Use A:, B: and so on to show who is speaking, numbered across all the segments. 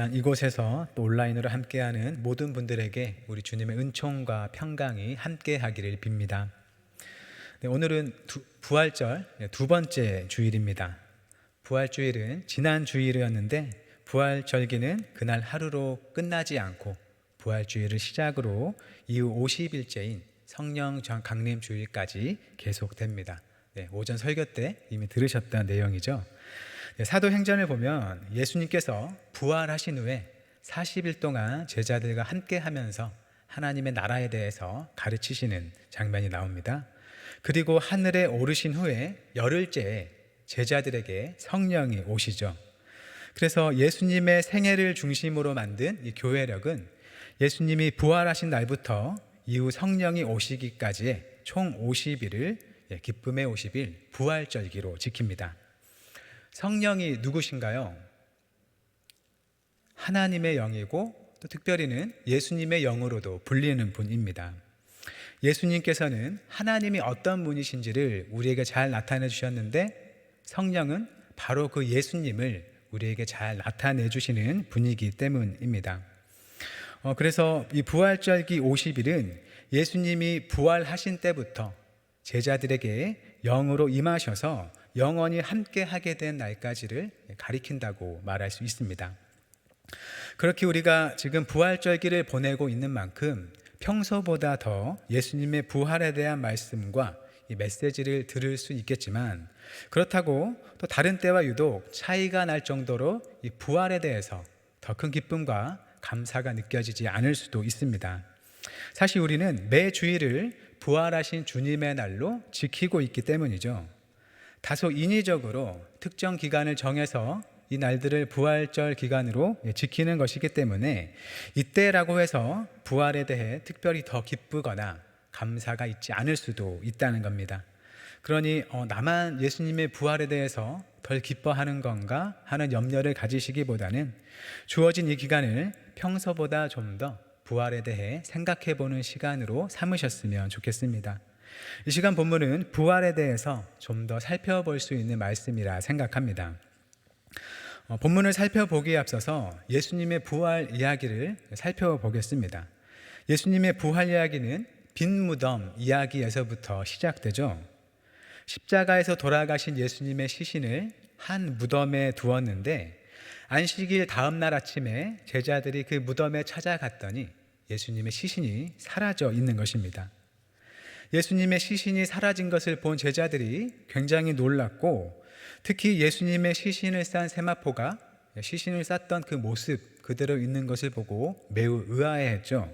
A: 이곳에서 또 온라인으로 함께하는 모든 분들에게 우리 주님의 은총과 평강이 함께하기를 빕니다. 오늘은 부활절 두 번째 주일입니다. 부활주일은 지난 주일이었는데 부활절기는 그날 하루로 끝나지 않고 부활주일을 시작으로 이후 50일째인 성령 강림 주일까지 계속됩니다. 오전 설교 때 이미 들으셨던 내용이죠. 사도행전을 보면 예수님께서 부활하신 후에 40일 동안 제자들과 함께 하면서 하나님의 나라에 대해서 가르치시는 장면이 나옵니다. 그리고 하늘에 오르신 후에 열흘째에 제자들에게 성령이 오시죠. 그래서 예수님의 생애를 중심으로 만든 이 교회력은 예수님이 부활하신 날부터 이후 성령이 오시기까지의 총 50일을 기쁨의 50일 부활절기로 지킵니다. 성령이 누구신가요? 하나님의 영이고 또 특별히는 예수님의 영으로도 불리는 분입니다. 예수님께서는 하나님이 어떤 분이신지를 우리에게 잘 나타내 주셨는데 성령은 바로 그 예수님을 우리에게 잘 나타내 주시는 분이기 때문입니다. 그래서 이 부활절기 50일은 예수님이 부활하신 때부터 제자들에게 영으로 임하셔서 영원히 함께 하게 된 날까지를 가리킨다고 말할 수 있습니다. 그렇게 우리가 지금 부활절기를 보내고 있는 만큼 평소보다 더 예수님의 부활에 대한 말씀과 이 메시지를 들을 수 있겠지만 그렇다고 또 다른 때와 유독 차이가 날 정도로 이 부활에 대해서 더 큰 기쁨과 감사가 느껴지지 않을 수도 있습니다. 사실 우리는 매 주일을 부활하신 주님의 날로 지키고 있기 때문이죠. 다소 인위적으로 특정 기간을 정해서 이 날들을 부활절 기간으로 지키는 것이기 때문에 이때라고 해서 부활에 대해 특별히 더 기쁘거나 감사가 있지 않을 수도 있다는 겁니다. 그러니 나만 예수님의 부활에 대해서 덜 기뻐하는 건가 하는 염려를 가지시기보다는 주어진 이 기간을 평소보다 좀 더 부활에 대해 생각해 보는 시간으로 삼으셨으면 좋겠습니다. 이 시간 본문은 부활에 대해서 좀 더 살펴볼 수 있는 말씀이라 생각합니다. 본문을 살펴보기에 앞서서 예수님의 부활 이야기를 살펴보겠습니다. 예수님의 부활 이야기는 빈 무덤 이야기에서부터 시작되죠. 십자가에서 돌아가신 예수님의 시신을 한 무덤에 두었는데 안식일 다음 날 아침에 제자들이 그 무덤에 찾아갔더니 예수님의 시신이 사라져 있는 것입니다. 예수님의 시신이 사라진 것을 본 제자들이 굉장히 놀랐고 특히 예수님의 시신을 싼 세마포가 시신을 쌌던 그 모습 그대로 있는 것을 보고 매우 의아해했죠.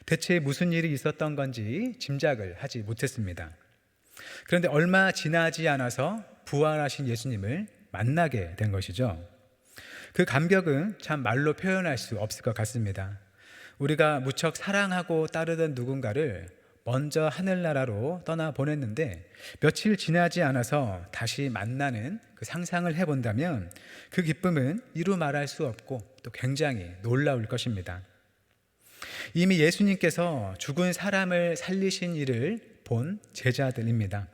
A: 대체 무슨 일이 있었던 건지 짐작을 하지 못했습니다. 그런데 얼마 지나지 않아서 부활하신 예수님을 만나게 된 것이죠. 그 감격은 참 말로 표현할 수 없을 것 같습니다. 우리가 무척 사랑하고 따르던 누군가를 먼저 하늘나라로 떠나보냈는데 며칠 지나지 않아서 다시 만나는 그 상상을 해본다면 그 기쁨은 이루 말할 수 없고 또 굉장히 놀라울 것입니다. 이미 예수님께서 죽은 사람을 살리신 일을 본 제자들입니다.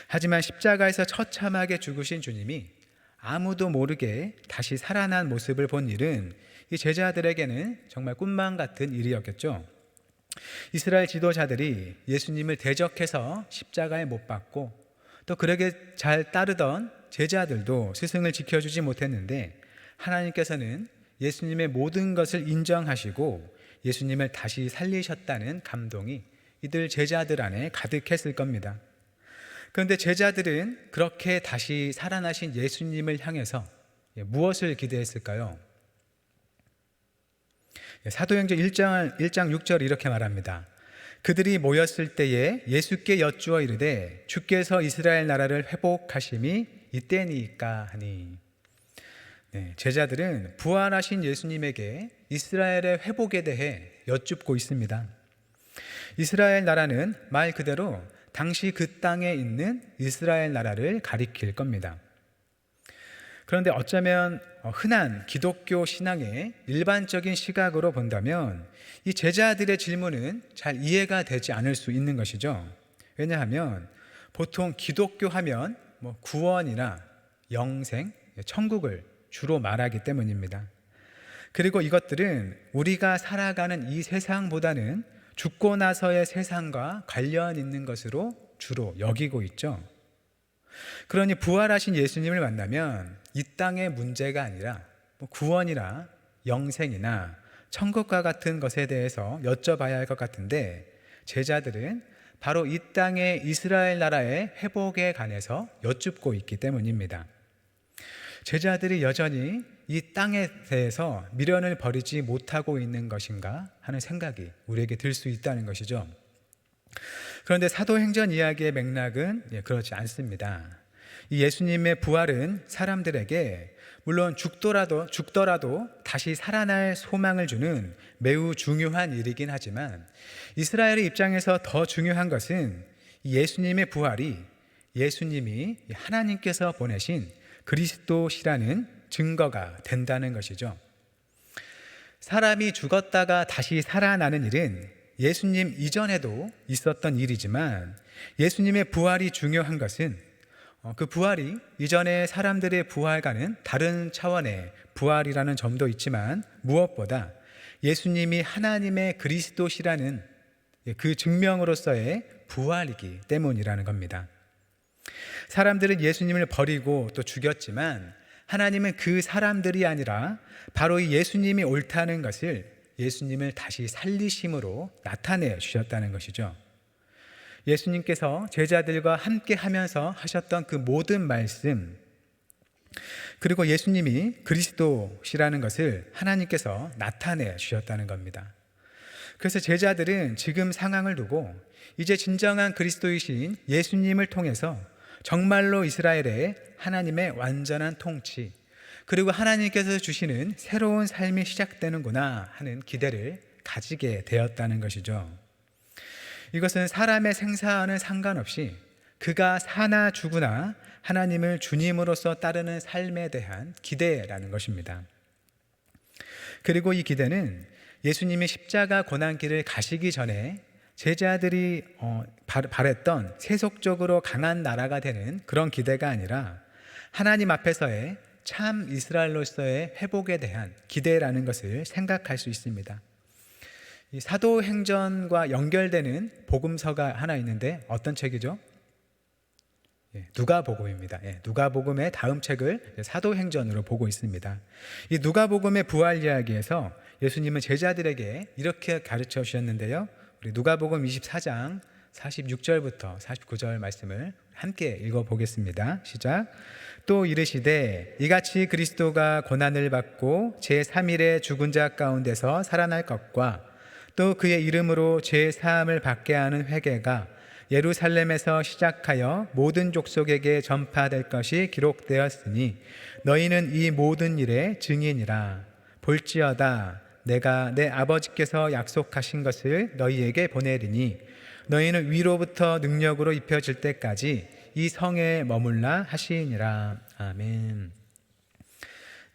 A: 하지만 십자가에서 처참하게 죽으신 주님이 아무도 모르게 다시 살아난 모습을 본 일은 이 제자들에게는 정말 꿈만 같은 일이었겠죠. 이스라엘 지도자들이 예수님을 대적해서 십자가에 못 박고 또 그러게 잘 따르던 제자들도 스승을 지켜주지 못했는데 하나님께서는 예수님의 모든 것을 인정하시고 예수님을 다시 살리셨다는 감동이 이들 제자들 안에 가득했을 겁니다. 그런데 제자들은 그렇게 다시 살아나신 예수님을 향해서 무엇을 기대했을까요? 사도행전 1장 6절 이렇게 말합니다. 그들이 모였을 때에 예수께 여쭈어 이르되 주께서 이스라엘 나라를 회복하심이 이때니까 하니. 제자들은 부활하신 예수님에게 이스라엘의 회복에 대해 여쭙고 있습니다. 이스라엘 나라는 말 그대로 당시 그 땅에 있는 이스라엘 나라를 가리킬 겁니다. 그런데 어쩌면 흔한 기독교 신앙의 일반적인 시각으로 본다면 이 제자들의 질문은 잘 이해가 되지 않을 수 있는 것이죠. 왜냐하면 보통 기독교 하면 구원이나 영생, 천국을 주로 말하기 때문입니다. 그리고 이것들은 우리가 살아가는 이 세상보다는 죽고 나서의 세상과 관련 있는 것으로 주로 여기고 있죠. 그러니 부활하신 예수님을 만나면 이 땅의 문제가 아니라 구원이나 영생이나 천국과 같은 것에 대해서 여쭤봐야 할 것 같은데, 제자들은 바로 이 땅의 이스라엘 나라의 회복에 관해서 여쭙고 있기 때문입니다. 제자들이 여전히 이 땅에 대해서 미련을 버리지 못하고 있는 것인가 하는 생각이 우리에게 들 수 있다는 것이죠. 그런데 사도행전 이야기의 맥락은 그렇지 않습니다. 이 예수님의 부활은 사람들에게 물론 죽더라도 다시 살아날 소망을 주는 매우 중요한 일이긴 하지만, 이스라엘의 입장에서 더 중요한 것은 예수님의 부활이 예수님이 하나님께서 보내신 그리스도시라는 증거가 된다는 것이죠. 사람이 죽었다가 다시 살아나는 일은 예수님 이전에도 있었던 일이지만, 예수님의 부활이 중요한 것은 그 부활이 이전의 사람들의 부활과는 다른 차원의 부활이라는 점도 있지만, 무엇보다 예수님이 하나님의 그리스도시라는 그 증명으로서의 부활이기 때문이라는 겁니다. 사람들은 예수님을 버리고 또 죽였지만, 하나님은 그 사람들이 아니라 바로 이 예수님이 옳다는 것을 예수님을 다시 살리심으로 나타내 주셨다는 것이죠. 예수님께서 제자들과 함께 하면서 하셨던 그 모든 말씀, 그리고 예수님이 그리스도시라는 것을 하나님께서 나타내 주셨다는 겁니다. 그래서 제자들은 지금 상황을 두고 이제 진정한 그리스도이신 예수님을 통해서 정말로 이스라엘의 하나님의 완전한 통치, 그리고 하나님께서 주시는 새로운 삶이 시작되는구나 하는 기대를 가지게 되었다는 것이죠. 이것은 사람의 생사와는 상관없이 그가 사나 죽으나 하나님을 주님으로서 따르는 삶에 대한 기대라는 것입니다. 그리고 이 기대는 예수님이 십자가 고난길을 가시기 전에 제자들이 바랬던 세속적으로 강한 나라가 되는 그런 기대가 아니라 하나님 앞에서의 참 이스라엘로서의 회복에 대한 기대라는 것을 생각할 수 있습니다. 이 사도행전과 연결되는 복음서가 하나 있는데 어떤 책이죠? 누가복음입니다. 누가복음의 다음 책을 사도행전으로 보고 있습니다. 이 누가복음의 부활 이야기에서 예수님은 제자들에게 이렇게 가르쳐 주셨는데요. 우리 누가복음 24장 46절부터 49절 말씀을 함께 읽어보겠습니다. 시작. 또 이르시되 이같이 그리스도가 고난을 받고 제3일에 죽은 자 가운데서 살아날 것과 또 그의 이름으로 죄사함을 받게 하는 회개가 예루살렘에서 시작하여 모든 족속에게 전파될 것이 기록되었으니 너희는 이 모든 일의 증인이라. 볼지어다 내가 내 아버지께서 약속하신 것을 너희에게 보내리니 너희는 위로부터 능력으로 입혀질 때까지 이 성에 머물라 하시니라. 아멘.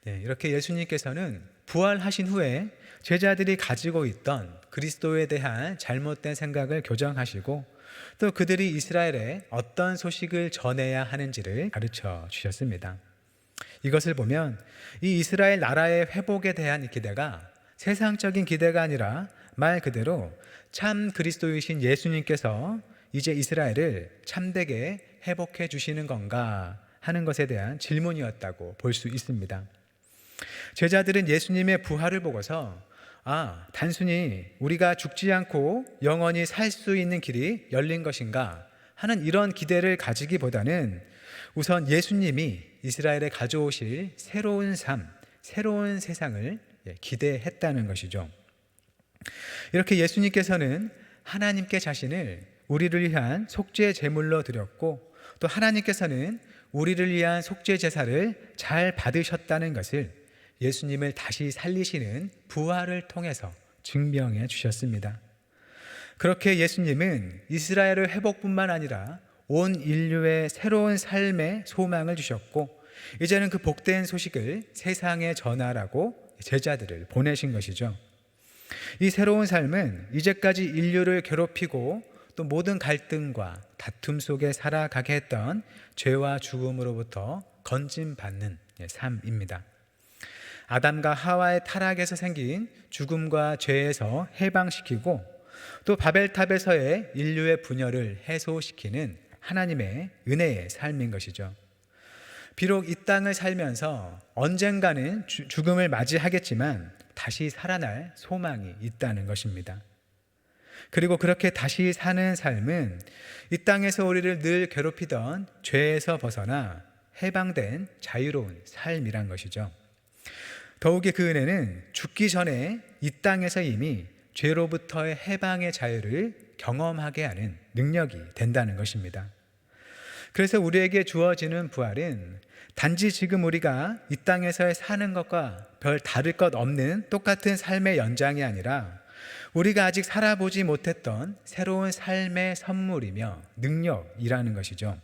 A: 이렇게 예수님께서는 부활하신 후에 제자들이 가지고 있던 그리스도에 대한 잘못된 생각을 교정하시고 또 그들이 이스라엘에 어떤 소식을 전해야 하는지를 가르쳐 주셨습니다. 이것을 보면 이 이스라엘 나라의 회복에 대한 기대가 세상적인 기대가 아니라 말 그대로 참 그리스도이신 예수님께서 이제 이스라엘을 참되게 회복해 주시는 건가 하는 것에 대한 질문이었다고 볼 수 있습니다. 제자들은 예수님의 부활을 보고서 단순히 우리가 죽지 않고 영원히 살 수 있는 길이 열린 것인가 하는 이런 기대를 가지기보다는 우선 예수님이 이스라엘에 가져오실 새로운 삶, 새로운 세상을 기대했다는 것이죠. 이렇게 예수님께서는 하나님께 자신을 우리를 위한 속죄 제물로 드렸고 또 하나님께서는 우리를 위한 속죄 제사를 잘 받으셨다는 것을 예수님을 다시 살리시는 부활을 통해서 증명해 주셨습니다. 그렇게 예수님은 이스라엘의 회복뿐만 아니라 온 인류의 새로운 삶의 소망을 주셨고 이제는 그 복된 소식을 세상에 전하라고 제자들을 보내신 것이죠. 이 새로운 삶은 이제까지 인류를 괴롭히고 또 모든 갈등과 다툼 속에 살아가게 했던 죄와 죽음으로부터 건짐받는 삶입니다. 아담과 하와의 타락에서 생긴 죽음과 죄에서 해방시키고 또 바벨탑에서의 인류의 분열을 해소시키는 하나님의 은혜의 삶인 것이죠. 비록 이 땅을 살면서 언젠가는 죽음을 맞이하겠지만 다시 살아날 소망이 있다는 것입니다. 그리고 그렇게 다시 사는 삶은 이 땅에서 우리를 늘 괴롭히던 죄에서 벗어나 해방된 자유로운 삶이란 것이죠. 더욱이 그 은혜는 죽기 전에 이 땅에서 이미 죄로부터의 해방의 자유를 경험하게 하는 능력이 된다는 것입니다. 그래서 우리에게 주어지는 부활은 단지 지금 우리가 이 땅에서 사는 것과 별 다를 것 없는 똑같은 삶의 연장이 아니라 우리가 아직 살아보지 못했던 새로운 삶의 선물이며 능력이라는 것이죠.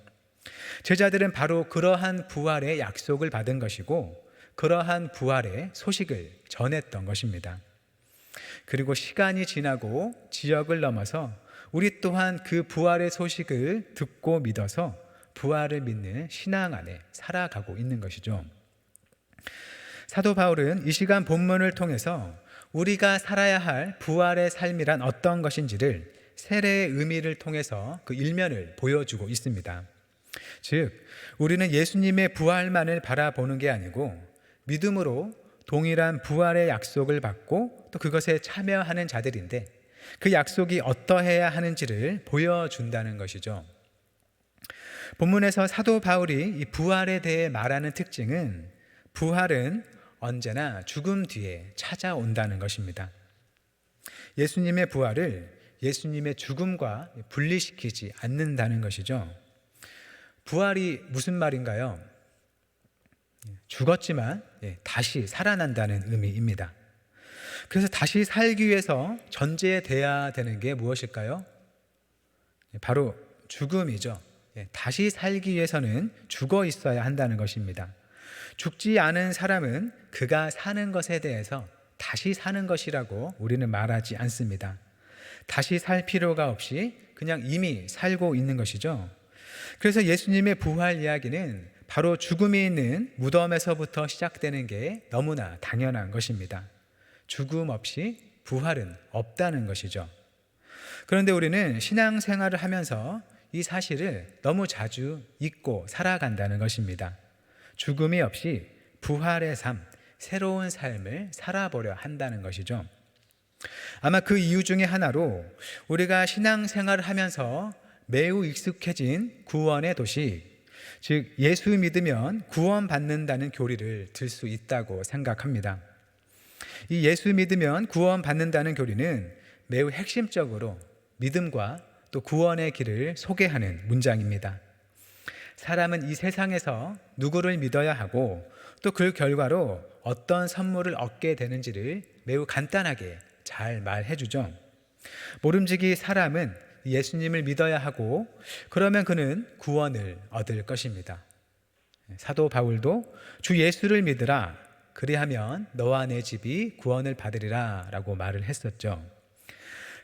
A: 제자들은 바로 그러한 부활의 약속을 받은 것이고 그러한 부활의 소식을 전했던 것입니다. 그리고 시간이 지나고 지역을 넘어서 우리 또한 그 부활의 소식을 듣고 믿어서 부활을 믿는 신앙 안에 살아가고 있는 것이죠. 사도 바울은 이 시간 본문을 통해서 우리가 살아야 할 부활의 삶이란 어떤 것인지를 세례의 의미를 통해서 그 일면을 보여주고 있습니다. 즉, 우리는 예수님의 부활만을 바라보는 게 아니고 믿음으로 동일한 부활의 약속을 받고 또 그것에 참여하는 자들인데 그 약속이 어떠해야 하는지를 보여준다는 것이죠. 본문에서 사도 바울이 이 부활에 대해 말하는 특징은 부활은 언제나 죽음 뒤에 찾아온다는 것입니다. 예수님의 부활을 예수님의 죽음과 분리시키지 않는다는 것이죠. 부활이 무슨 말인가요? 죽었지만 다시 살아난다는 의미입니다. 그래서 다시 살기 위해서 전제돼야 되는 게 무엇일까요? 바로 죽음이죠. 다시 살기 위해서는 죽어 있어야 한다는 것입니다. 죽지 않은 사람은 그가 사는 것에 대해서 다시 사는 것이라고 우리는 말하지 않습니다. 다시 살 필요가 없이 그냥 이미 살고 있는 것이죠. 그래서 예수님의 부활 이야기는 바로 죽음이 있는 무덤에서부터 시작되는 게 너무나 당연한 것입니다. 죽음 없이 부활은 없다는 것이죠. 그런데 우리는 신앙생활을 하면서 이 사실을 너무 자주 잊고 살아간다는 것입니다. 죽음이 없이 부활의 삶, 새로운 삶을 살아보려 한다는 것이죠. 아마 그 이유 중에 하나로 우리가 신앙생활을 하면서 매우 익숙해진 구원의 도시, 즉 예수 믿으면 구원받는다는 교리를 들 수 있다고 생각합니다. 이 예수 믿으면 구원받는다는 교리는 매우 핵심적으로 믿음과 또 구원의 길을 소개하는 문장입니다. 사람은 이 세상에서 누구를 믿어야 하고 또 그 결과로 어떤 선물을 얻게 되는지를 매우 간단하게 잘 말해주죠. 모름지기 사람은 예수님을 믿어야 하고 그러면 그는 구원을 얻을 것입니다. 사도 바울도 주 예수를 믿으라 그리하면 너와 내 집이 구원을 받으리라 라고 말을 했었죠.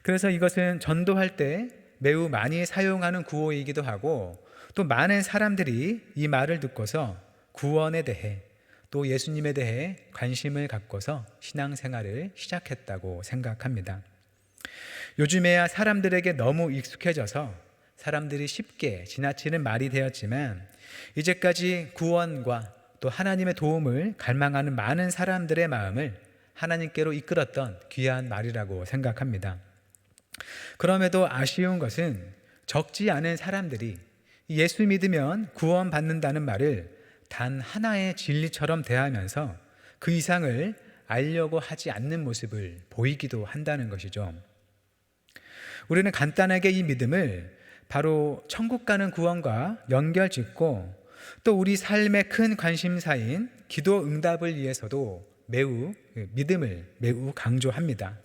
A: 그래서 이것은 전도할 때 매우 많이 사용하는 구호이기도 하고 또 많은 사람들이 이 말을 듣고서 구원에 대해 또 예수님에 대해 관심을 갖고서 신앙생활을 시작했다고 생각합니다. 요즘에야 사람들에게 너무 익숙해져서 사람들이 쉽게 지나치는 말이 되었지만 이제까지 구원과 또 하나님의 도움을 갈망하는 많은 사람들의 마음을 하나님께로 이끌었던 귀한 말이라고 생각합니다. 그럼에도 아쉬운 것은 적지 않은 사람들이 예수 믿으면 구원받는다는 말을 단 하나의 진리처럼 대하면서 그 이상을 알려고 하지 않는 모습을 보이기도 한다는 것이죠. 우리는 간단하게 이 믿음을 바로 천국 가는 구원과 연결짓고 또 우리 삶의 큰 관심사인 기도 응답을 위해서도 믿음을 매우 강조합니다.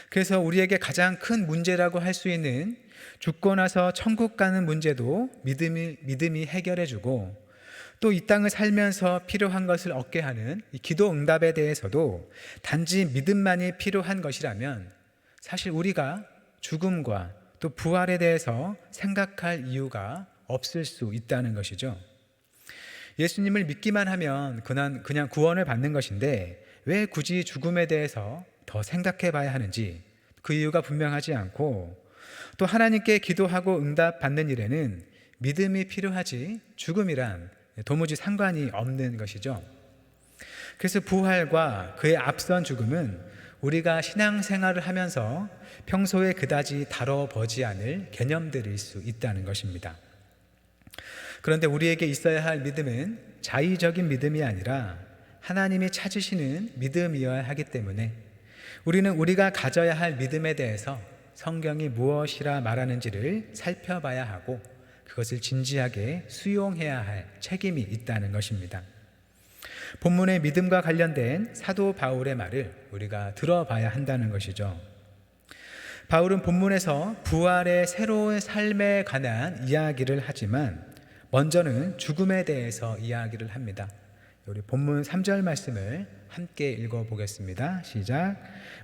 A: 그래서 우리에게 가장 큰 문제라고 할 수 있는 죽고 나서 천국 가는 문제도 믿음이 해결해주고 또 이 땅을 살면서 필요한 것을 얻게 하는 이 기도 응답에 대해서도 단지 믿음만이 필요한 것이라면 사실 우리가 죽음과 또 부활에 대해서 생각할 이유가 없을 수 있다는 것이죠. 예수님을 믿기만 하면 그냥 구원을 받는 것인데 왜 굳이 죽음에 대해서 더 생각해 봐야 하는지 그 이유가 분명하지 않고, 또 하나님께 기도하고 응답받는 일에는 믿음이 필요하지 죽음이란 도무지 상관이 없는 것이죠. 그래서 부활과 그의 앞선 죽음은 우리가 신앙생활을 하면서 평소에 그다지 다뤄보지 않을 개념들일 수 있다는 것입니다. 그런데 우리에게 있어야 할 믿음은 자의적인 믿음이 아니라 하나님이 찾으시는 믿음이어야 하기 때문에 우리는 우리가 가져야 할 믿음에 대해서 성경이 무엇이라 말하는지를 살펴봐야 하고 그것을 진지하게 수용해야 할 책임이 있다는 것입니다. 본문의 믿음과 관련된 사도 바울의 말을 우리가 들어봐야 한다는 것이죠. 바울은 본문에서 부활의 새로운 삶에 관한 이야기를 하지만 먼저는 죽음에 대해서 이야기를 합니다. 우리 본문 3절 말씀을 함께 읽어보겠습니다. 시작.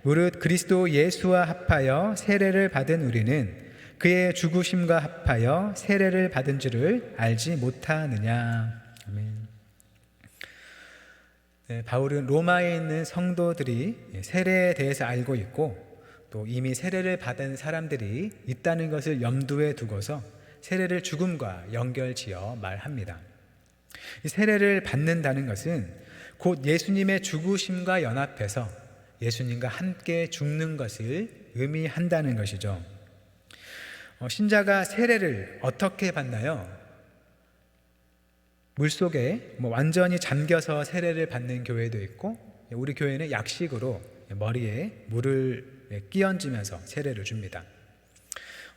A: 무릇 그리스도 예수와 합하여 세례를 받은 우리는 그의 죽으심과 합하여 세례를 받은 줄을 알지 못하느냐. 아멘. 네, 바울은 로마에 있는 성도들이 세례에 대해서 알고 있고 또 이미 세례를 받은 사람들이 있다는 것을 염두에 두고서 세례를 죽음과 연결지어 말합니다. 이 세례를 받는다는 것은 곧 예수님의 죽으심과 연합해서 예수님과 함께 죽는 것을 의미한다는 것이죠. 신자가 세례를 어떻게 받나요? 물속에 완전히 잠겨서 세례를 받는 교회도 있고, 우리 교회는 약식으로 머리에 물을 끼얹으면서 세례를 줍니다.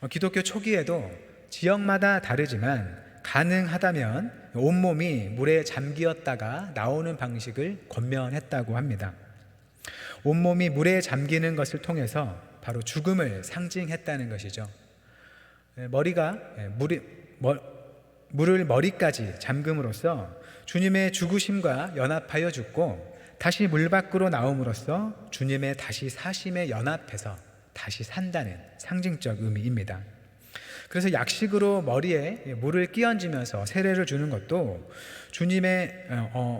A: 기독교 초기에도 지역마다 다르지만 가능하다면 온몸이 물에 잠기었다가 나오는 방식을 권면했다고 합니다. 온몸이 물에 잠기는 것을 통해서 바로 죽음을 상징했다는 것이죠. 물을 머리까지 잠금으로써 주님의 죽으심과 연합하여 죽고 다시 물 밖으로 나옴으로써 주님의 다시 사심에 연합해서 다시 산다는 상징적 의미입니다. 그래서 약식으로 머리에 물을 끼얹으면서 세례를 주는 것도 주님의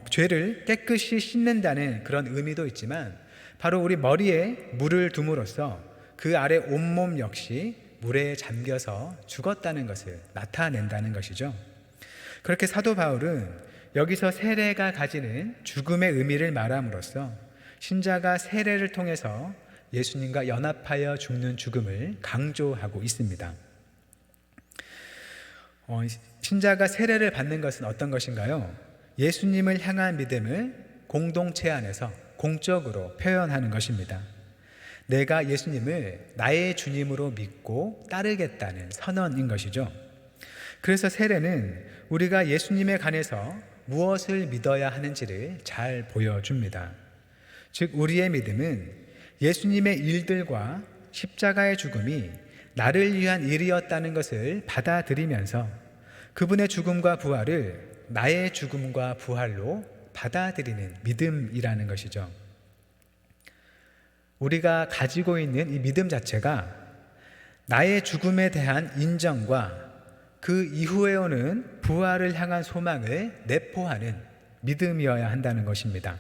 A: 죄를 깨끗이 씻는다는 그런 의미도 있지만 바로 우리 머리에 물을 둠으로써 그 아래 온몸 역시 물에 잠겨서 죽었다는 것을 나타낸다는 것이죠. 그렇게 사도 바울은 여기서 세례가 가지는 죽음의 의미를 말함으로써 신자가 세례를 통해서 예수님과 연합하여 죽는 죽음을 강조하고 있습니다. 신자가 세례를 받는 것은 어떤 것인가요? 예수님을 향한 믿음을 공동체 안에서 공적으로 표현하는 것입니다. 내가 예수님을 나의 주님으로 믿고 따르겠다는 선언인 것이죠. 그래서 세례는 우리가 예수님에 관해서 무엇을 믿어야 하는지를 잘 보여줍니다. 즉 우리의 믿음은 예수님의 일들과 십자가의 죽음이 나를 위한 일이었다는 것을 받아들이면서 그분의 죽음과 부활을 나의 죽음과 부활로 받아들이는 믿음이라는 것이죠. 우리가 가지고 있는 이 믿음 자체가 나의 죽음에 대한 인정과 그 이후에 오는 부활을 향한 소망을 내포하는 믿음이어야 한다는 것입니다.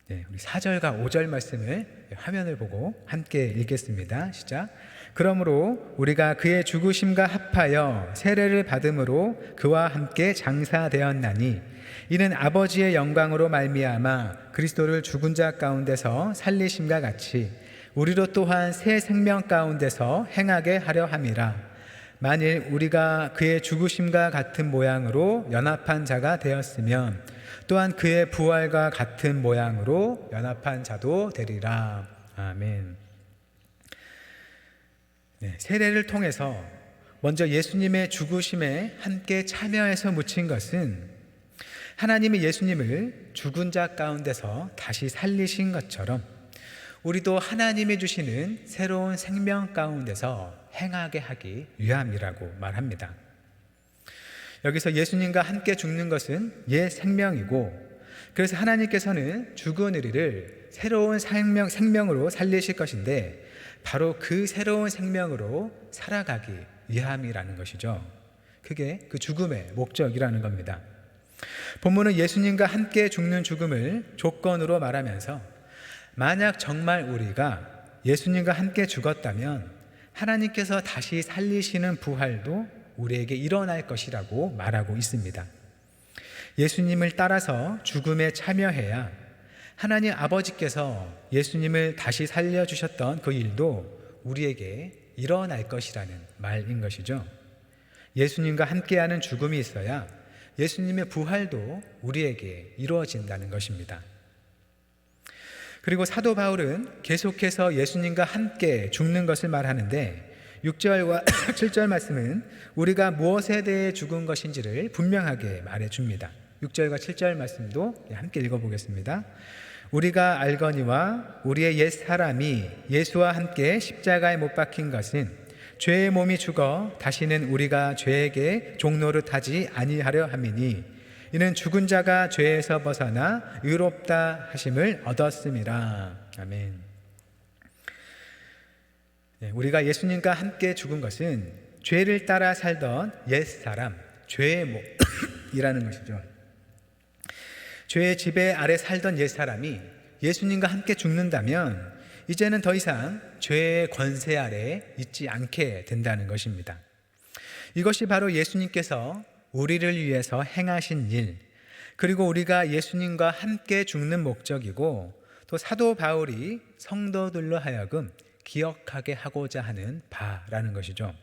A: 우리 4절과 5절 말씀을 화면을 보고 함께 읽겠습니다. 시작. 그러므로 우리가 그의 죽으심과 합하여 세례를 받음으로 그와 함께 장사되었나니 이는 아버지의 영광으로 말미암아 그리스도를 죽은 자 가운데서 살리심과 같이 우리로 또한 새 생명 가운데서 행하게 하려 함이라. 만일 우리가 그의 죽으심과 같은 모양으로 연합한 자가 되었으면 또한 그의 부활과 같은 모양으로 연합한 자도 되리라. 아멘. 세례를 통해서 먼저 예수님의 죽으심에 함께 참여해서 묻힌 것은 하나님이 예수님을 죽은 자 가운데서 다시 살리신 것처럼 우리도 하나님이 주시는 새로운 생명 가운데서 행하게 하기 위함이라고 말합니다. 여기서 예수님과 함께 죽는 것은 옛 생명이고, 그래서 하나님께서는 죽은 우리를 새로운 생명으로 살리실 것인데 바로 그 새로운 생명으로 살아가기 위함이라는 것이죠. 그게 그 죽음의 목적이라는 겁니다. 본문은 예수님과 함께 죽는 죽음을 조건으로 말하면서 만약 정말 우리가 예수님과 함께 죽었다면 하나님께서 다시 살리시는 부활도 우리에게 일어날 것이라고 말하고 있습니다. 예수님을 따라서 죽음에 참여해야 하나님 아버지께서 예수님을 다시 살려주셨던 그 일도 우리에게 일어날 것이라는 말인 것이죠. 예수님과 함께하는 죽음이 있어야 예수님의 부활도 우리에게 이루어진다는 것입니다. 그리고 사도 바울은 계속해서 예수님과 함께 죽는 것을 말하는데 6절과 7절 말씀은 우리가 무엇에 대해 죽은 것인지를 분명하게 말해줍니다. 6절과 7절 말씀도 함께 읽어보겠습니다. 우리가 알거니와 우리의 옛 사람이 예수와 함께 십자가에 못 박힌 것은 죄의 몸이 죽어 다시는 우리가 죄에게 종노릇하지 아니하려 함이니 이는 죽은 자가 죄에서 벗어나 의롭다 하심을 얻었음이라. 아멘. 우리가 예수님과 함께 죽은 것은 죄를 따라 살던 옛사람, 죄의 몸이라는 것이죠. 죄의 지배 아래 살던 옛사람이 예수님과 함께 죽는다면 이제는 더 이상 죄의 권세 아래 있지 않게 된다는 것입니다. 이것이 바로 예수님께서 우리를 위해서 행하신 일, 그리고 우리가 예수님과 함께 죽는 목적이고 또 사도 바울이 성도들로 하여금 기억하게 하고자 하는 바라는 것이죠.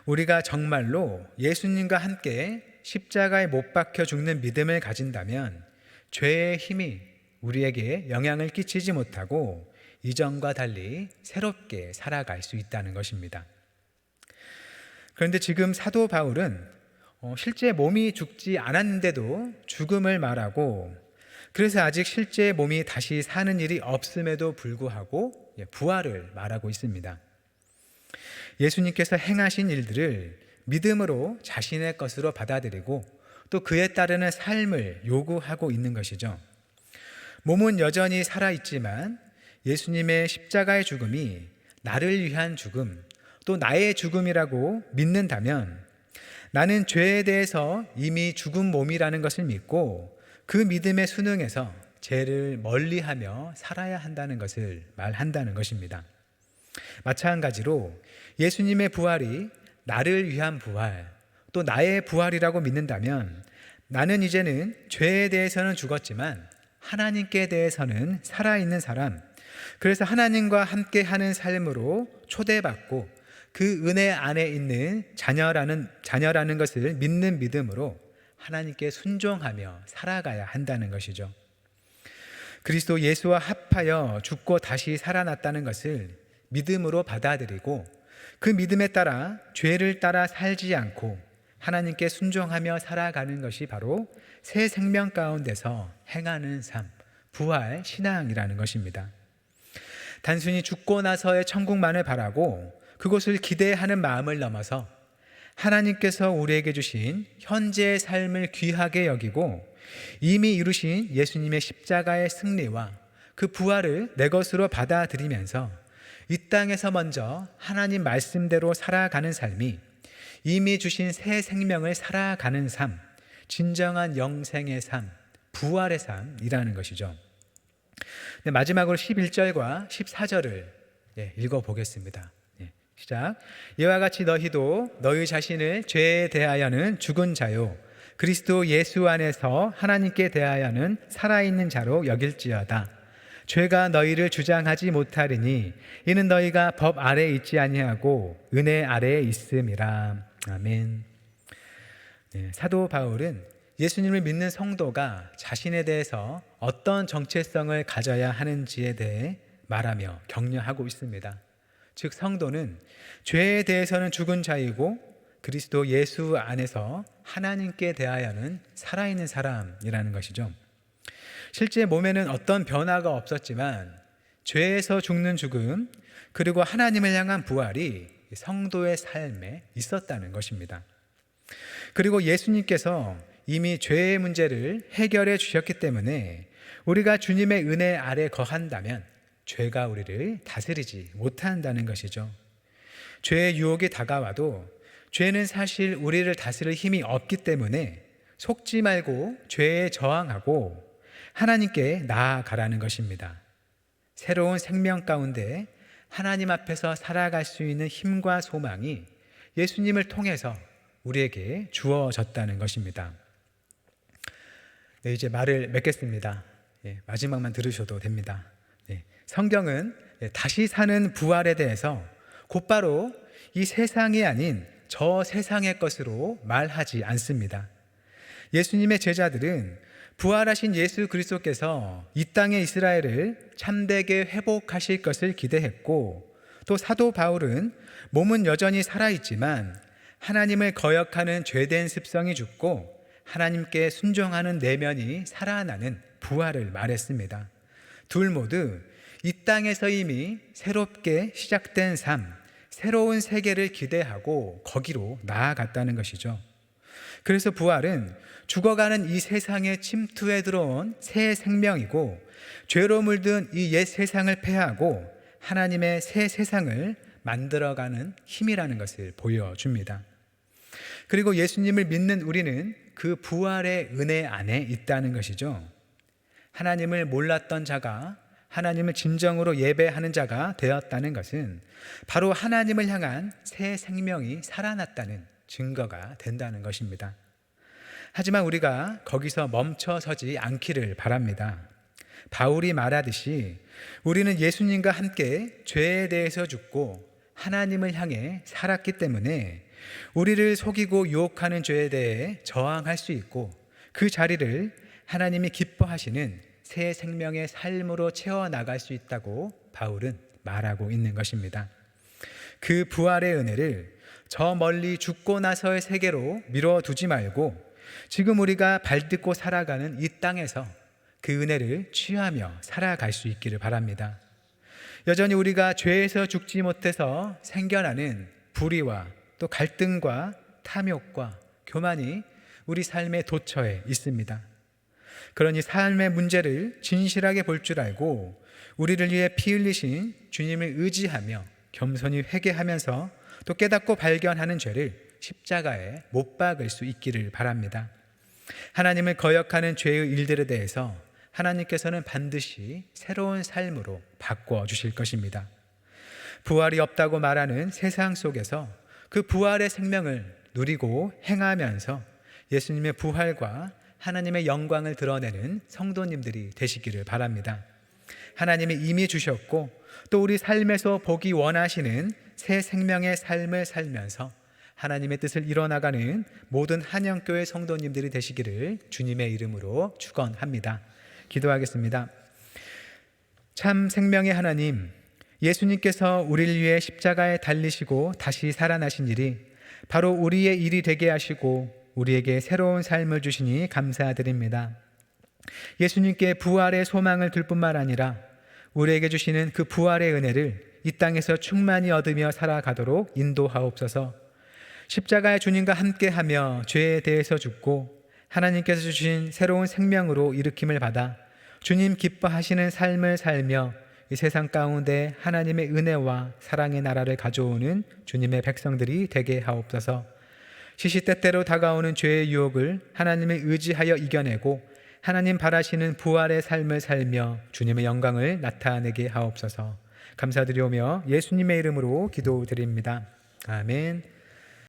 A: 우리가 정말로 예수님과 함께 십자가에 못 박혀 죽는 믿음을 가진다면 죄의 힘이 우리에게 영향을 끼치지 못하고 이전과 달리 새롭게 살아갈 수 있다는 것입니다. 그런데 지금 사도 바울은 실제 몸이 죽지 않았는데도 죽음을 말하고, 그래서 아직 실제 몸이 다시 사는 일이 없음에도 불구하고 부활을 말하고 있습니다. 예수님께서 행하신 일들을 믿음으로 자신의 것으로 받아들이고 또 그에 따르는 삶을 요구하고 있는 것이죠. 몸은 여전히 살아있지만 예수님의 십자가의 죽음이 나를 위한 죽음, 또 나의 죽음이라고 믿는다면 나는 죄에 대해서 이미 죽은 몸이라는 것을 믿고 그 믿음에 순응해서 죄를 멀리하며 살아야 한다는 것을 말한다는 것입니다. 마찬가지로 예수님의 부활이 나를 위한 부활, 또 나의 부활이라고 믿는다면 나는 이제는 죄에 대해서는 죽었지만 하나님께 대해서는 살아있는 사람, 그래서 하나님과 함께하는 삶으로 초대받고 그 은혜 안에 있는 자녀라는 것을 믿는 믿음으로 하나님께 순종하며 살아가야 한다는 것이죠. 그리스도 예수와 합하여 죽고 다시 살아났다는 것을 믿음으로 받아들이고 그 믿음에 따라 죄를 따라 살지 않고 하나님께 순종하며 살아가는 것이 바로 새 생명 가운데서 행하는 삶, 부활 신앙이라는 것입니다. 단순히 죽고 나서의 천국만을 바라고 그것을 기대하는 마음을 넘어서 하나님께서 우리에게 주신 현재의 삶을 귀하게 여기고 이미 이루신 예수님의 십자가의 승리와 그 부활을 내 것으로 받아들이면서 이 땅에서 먼저 하나님 말씀대로 살아가는 삶이 이미 주신 새 생명을 살아가는 삶, 진정한 영생의 삶, 부활의 삶이라는 것이죠. 마지막으로 11절과 14절을 읽어보겠습니다. 시작. 이와 같이 너희도 너희 자신을 죄에 대하여는 죽은 자요 그리스도 예수 안에서 하나님께 대하여는 살아있는 자로 여길지어다. 죄가 너희를 주장하지 못하리니 이는 너희가 법 아래에 있지 아니하고 은혜 아래에 있음이라. 아멘. 사도 바울은 예수님을 믿는 성도가 자신에 대해서 어떤 정체성을 가져야 하는지에 대해 말하며 격려하고 있습니다. 즉 성도는 죄에 대해서는 죽은 자이고 그리스도 예수 안에서 하나님께 대하여는 살아있는 사람이라는 것이죠. 실제 몸에는 어떤 변화가 없었지만 죄에서 죽는 죽음 그리고 하나님을 향한 부활이 성도의 삶에 있었다는 것입니다. 그리고 예수님께서 이미 죄의 문제를 해결해 주셨기 때문에 우리가 주님의 은혜 아래 거한다면 죄가 우리를 다스리지 못한다는 것이죠. 죄의 유혹이 다가와도 죄는 사실 우리를 다스릴 힘이 없기 때문에 속지 말고 죄에 저항하고 하나님께 나아가라는 것입니다. 새로운 생명 가운데 하나님 앞에서 살아갈 수 있는 힘과 소망이 예수님을 통해서 우리에게 주어졌다는 것입니다. 네, 이제 말을 맺겠습니다. 마지막만 들으셔도 됩니다. 성경은 다시 사는 부활에 대해서 곧바로 이 세상이 아닌 저 세상의 것으로 말하지 않습니다. 예수님의 제자들은 부활하신 예수 그리스도께서 이 땅의 이스라엘을 참되게 회복하실 것을 기대했고, 또 사도 바울은 몸은 여전히 살아있지만 하나님을 거역하는 죄된 습성이 죽고 하나님께 순종하는 내면이 살아나는 부활을 말했습니다. 둘 모두 이 땅에서 이미 새롭게 시작된 삶, 새로운 세계를 기대하고 거기로 나아갔다는 것이죠. 그래서 부활은 죽어가는 이 세상에 침투해 들어온 새 생명이고, 죄로 물든 이 옛 세상을 패하고 하나님의 새 세상을 만들어가는 힘이라는 것을 보여줍니다. 그리고 예수님을 믿는 우리는 그 부활의 은혜 안에 있다는 것이죠. 하나님을 몰랐던 자가 하나님을 진정으로 예배하는 자가 되었다는 것은 바로 하나님을 향한 새 생명이 살아났다는 증거가 된다는 것입니다. 하지만 우리가 거기서 멈춰서지 않기를 바랍니다. 바울이 말하듯이 우리는 예수님과 함께 죄에 대해서 죽고 하나님을 향해 살았기 때문에 우리를 속이고 유혹하는 죄에 대해 저항할 수 있고, 그 자리를 하나님이 기뻐하시는 새 생명의 삶으로 채워나갈 수 있다고 바울은 말하고 있는 것입니다. 그 부활의 은혜를 저 멀리 죽고 나서의 세계로 미뤄두지 말고 지금 우리가 발딛고 살아가는 이 땅에서 그 은혜를 취하며 살아갈 수 있기를 바랍니다. 여전히 우리가 죄에서 죽지 못해서 생겨나는 불의와 또 갈등과 탐욕과 교만이 우리 삶의 도처에 있습니다. 그러니 삶의 문제를 진실하게 볼 줄 알고 우리를 위해 피 흘리신 주님을 의지하며 겸손히 회개하면서 또 깨닫고 발견하는 죄를 십자가에 못 박을 수 있기를 바랍니다. 하나님을 거역하는 죄의 일들에 대해서 하나님께서는 반드시 새로운 삶으로 바꿔주실 것입니다. 부활이 없다고 말하는 세상 속에서 그 부활의 생명을 누리고 행하면서 예수님의 부활과 하나님의 영광을 드러내는 성도님들이 되시기를 바랍니다. 하나님이 이미 주셨고 또 우리 삶에서 보기 원하시는 새 생명의 삶을 살면서 하나님의 뜻을 이뤄나가는 모든 한영교회 성도님들이 되시기를 주님의 이름으로 축원합니다. 기도하겠습니다. 참 생명의 하나님, 예수님께서 우리를 위해 십자가에 달리시고 다시 살아나신 일이 바로 우리의 일이 되게 하시고 우리에게 새로운 삶을 주시니 감사드립니다. 예수님께 부활의 소망을 둘 뿐만 아니라 우리에게 주시는 그 부활의 은혜를 이 땅에서 충만히 얻으며 살아가도록 인도하옵소서. 십자가의 주님과 함께하며 죄에 대해서 죽고 하나님께서 주신 새로운 생명으로 일으킴을 받아 주님 기뻐하시는 삶을 살며 이 세상 가운데 하나님의 은혜와 사랑의 나라를 가져오는 주님의 백성들이 되게 하옵소서. 시시때때로 다가오는 죄의 유혹을 하나님을 의지하여 이겨내고 하나님 바라시는 부활의 삶을 살며 주님의 영광을 나타내게 하옵소서. 감사드리오며 예수님의 이름으로 기도드립니다. 아멘.